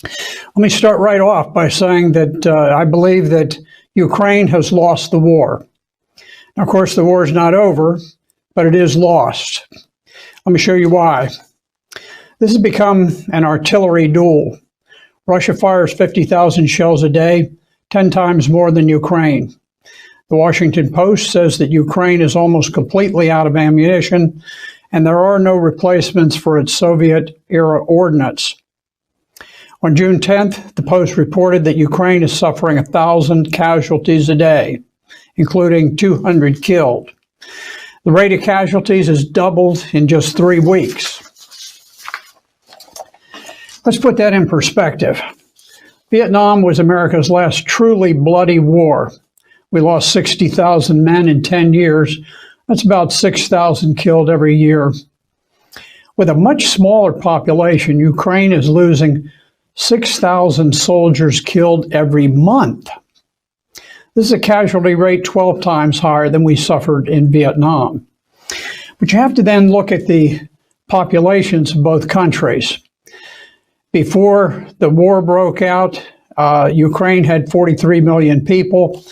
Let me start right off by saying that I believe that Ukraine has lost the war. Now, of course, the war is not over, but it is lost. Let me show you why. This has become an artillery duel. Russia fires 50,000 shells a day, 10 times more than Ukraine. The Washington Post says that Ukraine is almost completely out of ammunition, and there are no replacements for its Soviet-era ordnance. On June 10th, the Post reported that Ukraine is suffering 1,000 casualties a day, including 200 killed. The rate of casualties has doubled in just 3 weeks. Let's put that in perspective. Vietnam was America's last truly bloody war. We lost 60,000 men in 10 years. That's about 6,000 killed every year. With a much smaller population, Ukraine is losing 6,000 soldiers killed every month. This is a casualty rate 12 times higher than we suffered in Vietnam. But you have to then look at the populations of both countries. Before the war broke out, Ukraine had 43 million people,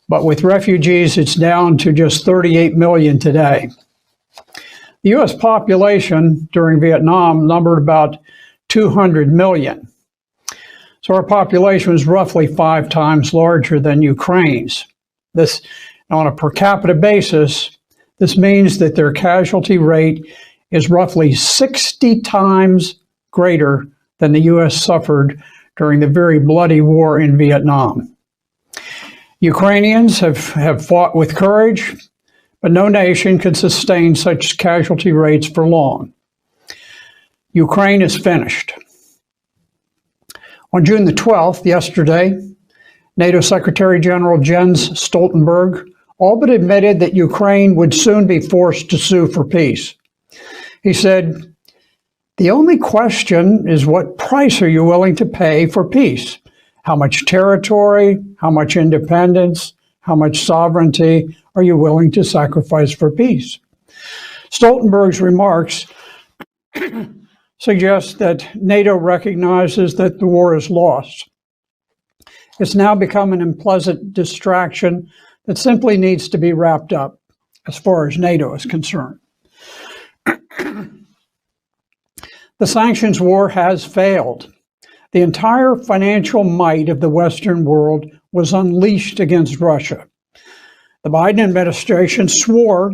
but with refugees, it's down to just 38 million today. The U.S. population during Vietnam numbered about 200 million. So our population was roughly 5 times larger than Ukraine's. This, on a per capita basis, this means that their casualty rate is roughly 60 times greater than the U.S. suffered during the very bloody war in Vietnam. Ukrainians have fought with courage, but no nation can sustain such casualty rates for long. Ukraine is finished. On June the 12th, yesterday, NATO Secretary General Jens Stoltenberg all but admitted that Ukraine would soon be forced to sue for peace. He said, "The only question is what price are you willing to pay for peace? How much territory, how much independence, how much sovereignty are you willing to sacrifice for peace?" Stoltenberg's remarks suggests that NATO recognizes that the war is lost. It's now become an unpleasant distraction that simply needs to be wrapped up as far as NATO is concerned. The sanctions war has failed. The entire financial might of the Western world was unleashed against Russia. The Biden administration swore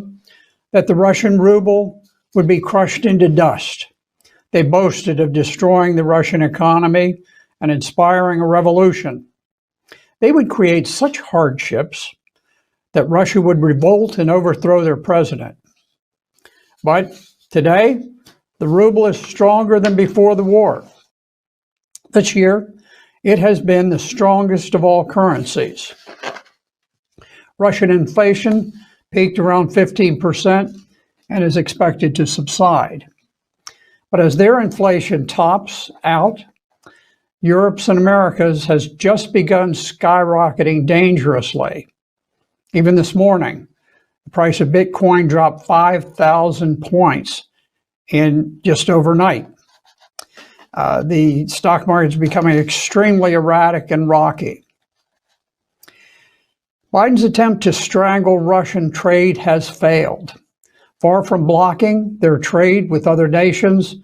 that the Russian ruble would be crushed into dust. They boasted of destroying the Russian economy and inspiring a revolution. They would create such hardships that Russia would revolt and overthrow their president. But today, the ruble is stronger than before the war. This year, it has been the strongest of all currencies. Russian inflation peaked around 15% and is expected to subside. But as their inflation tops out, Europe's and America's has just begun skyrocketing dangerously. Even this morning, the price of Bitcoin dropped 5,000 points in just overnight. The stock market is becoming extremely erratic and rocky. Biden's attempt to strangle Russian trade has failed. Far from blocking their trade with other nations,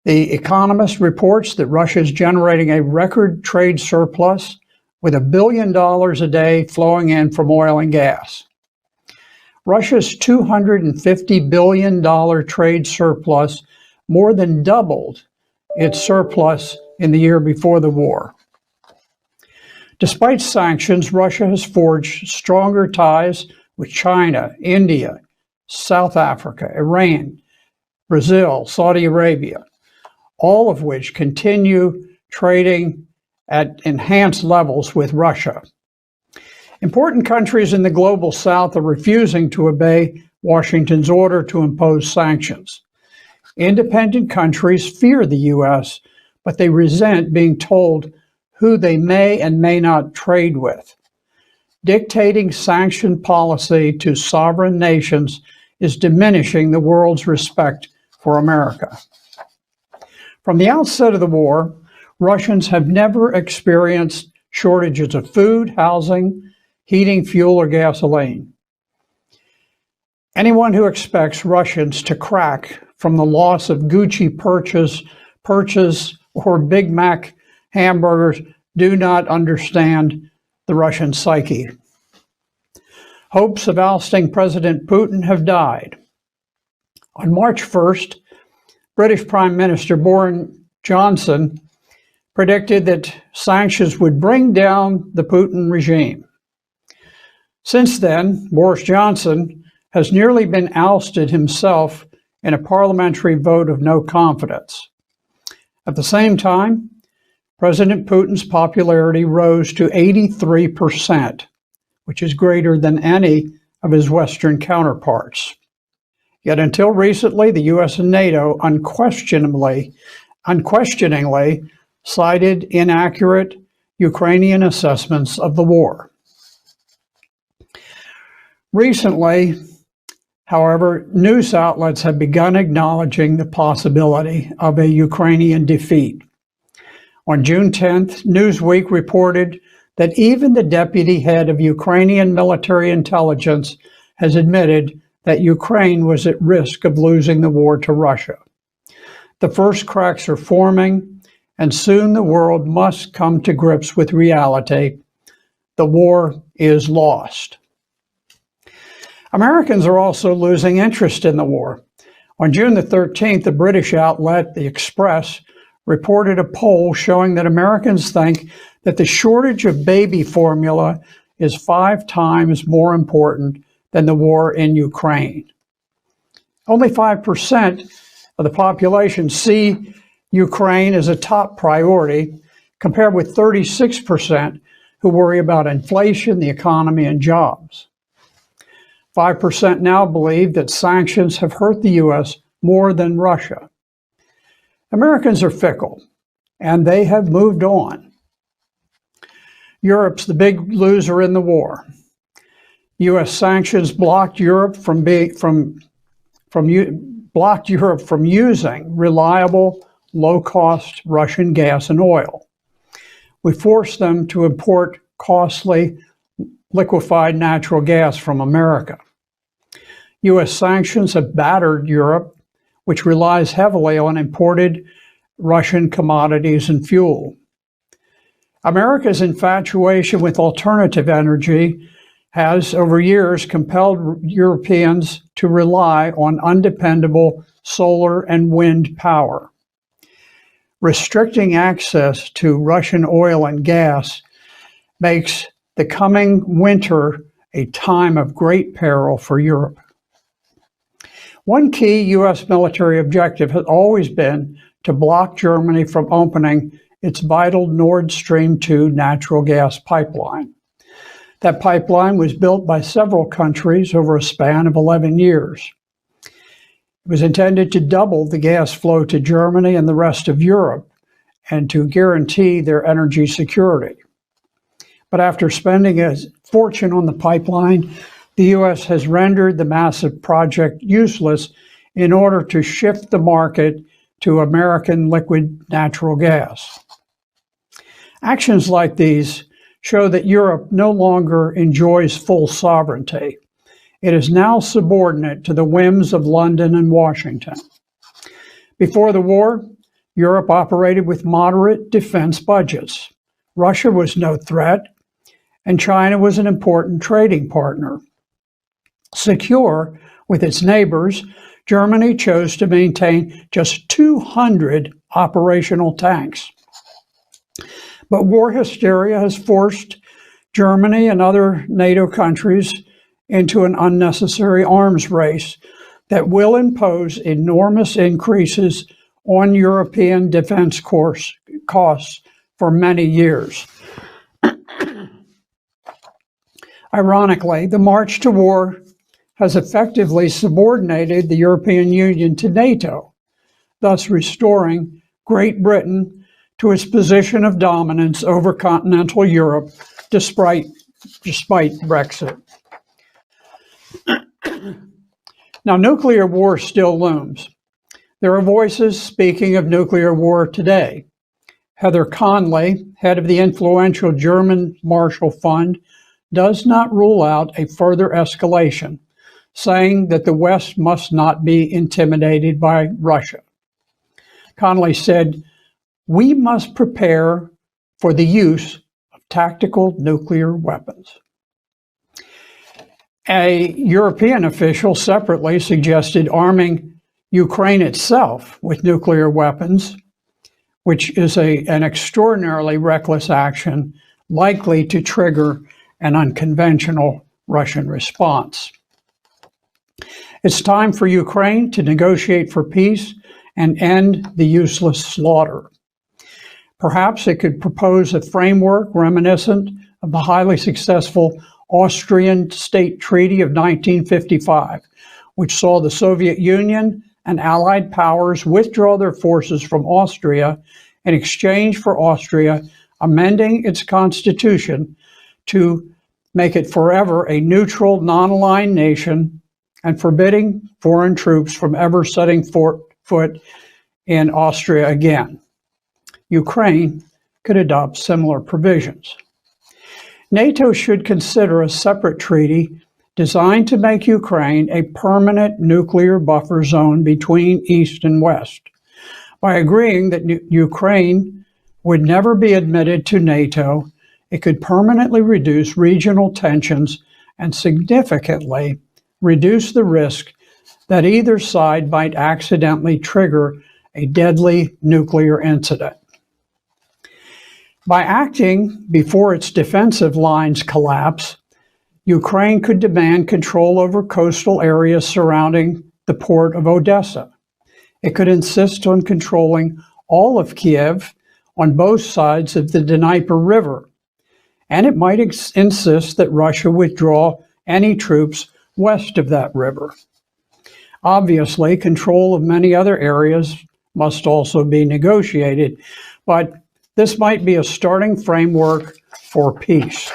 The Economist reports that Russia is generating a record trade surplus with $1 billion a day flowing in from oil and gas. Russia's $250 billion trade surplus more than doubled its surplus in the year before the war. Despite sanctions, Russia has forged stronger ties with China, India, South Africa, Iran, Brazil, Saudi Arabia, all of which continue trading at enhanced levels with Russia. Important countries in the global south are refusing to obey Washington's order to impose sanctions. Independent countries fear the U.S., but they resent being told who they may and may not trade with. Dictating sanction policy to sovereign nations is diminishing the world's respect for America. From the outset of the war, Russians have never experienced shortages of food, housing, heating, fuel, or gasoline. Anyone who expects Russians to crack from the loss of Gucci purchase or Big Mac hamburgers do not understand the Russian psyche. Hopes of ousting President Putin have died. On March 1st, British Prime Minister Boris Johnson predicted that sanctions would bring down the Putin regime. Since then, Boris Johnson has nearly been ousted himself in a parliamentary vote of no confidence. At the same time, President Putin's popularity rose to 83%, which is greater than any of his Western counterparts. Yet until recently, the U.S. and NATO unquestioningly cited inaccurate Ukrainian assessments of the war. Recently, however, news outlets have begun acknowledging the possibility of a Ukrainian defeat. On June 10th, Newsweek reported that even the deputy head of Ukrainian military intelligence has admitted that Ukraine was at risk of losing the war to Russia. The first cracks are forming, and soon the world must come to grips with reality. The war is lost. Americans are also losing interest in the war. On June the 13th, the British outlet, The Express, reported a poll showing that Americans think that the shortage of baby formula is 5 times more important than the war in Ukraine. Only 5% of the population see Ukraine as a top priority, compared with 36% who worry about inflation, the economy, and jobs. 5% now believe that sanctions have hurt the U.S. more than Russia. Americans are fickle, and they have moved on. Europe's the big loser in the war. U.S. sanctions blocked Europe from using reliable, low-cost Russian gas and oil. We forced them to import costly liquefied natural gas from America. U.S. sanctions have battered Europe, which relies heavily on imported Russian commodities and fuel. America's infatuation with alternative energy has, over years, compelled Europeans to rely on undependable solar and wind power. Restricting access to Russian oil and gas makes the coming winter a time of great peril for Europe. One key U.S. military objective has always been to block Germany from opening its vital Nord Stream 2 natural gas pipeline. That pipeline was built by several countries over a span of 11 years. It was intended to double the gas flow to Germany and the rest of Europe and to guarantee their energy security. But after spending a fortune on the pipeline, the U.S. has rendered the massive project useless in order to shift the market to American liquid natural gas. Actions like these show that Europe no longer enjoys full sovereignty. It is now subordinate to the whims of London and Washington. Before the war, Europe operated with moderate defense budgets. Russia was no threat, and China was an important trading partner. Secure with its neighbors, Germany chose to maintain just 200 operational tanks. But war hysteria has forced Germany and other NATO countries into an unnecessary arms race that will impose enormous increases on European defense costs for many years. Ironically, the march to war has effectively subordinated the European Union to NATO, thus restoring Great Britain to its position of dominance over continental Europe despite Brexit. Now, nuclear war still looms. There are voices speaking of nuclear war today. Heather Conley, head of the influential German Marshall Fund, does not rule out a further escalation, saying that the West must not be intimidated by Russia. Conley said, "We must prepare for the use of tactical nuclear weapons." A European official separately suggested arming Ukraine itself with nuclear weapons, which is an extraordinarily reckless action likely to trigger an unconventional Russian response. It's time for Ukraine to negotiate for peace and end the useless slaughter. Perhaps it could propose a framework reminiscent of the highly successful Austrian State Treaty of 1955, which saw the Soviet Union and Allied powers withdraw their forces from Austria in exchange for Austria amending its constitution to make it forever a neutral, non-aligned nation and forbidding foreign troops from ever setting foot in Austria again. Ukraine could adopt similar provisions. NATO should consider a separate treaty designed to make Ukraine a permanent nuclear buffer zone between East and West. By agreeing that Ukraine would never be admitted to NATO, it could permanently reduce regional tensions and significantly reduce the risk that either side might accidentally trigger a deadly nuclear incident. By acting before its defensive lines collapse, Ukraine could demand control over coastal areas surrounding the port of Odessa. It could insist on controlling all of Kiev on both sides of the Dnieper River, and it might insist that Russia withdraw any troops west of that river. Obviously, control of many other areas must also be negotiated, but this might be a starting framework for peace.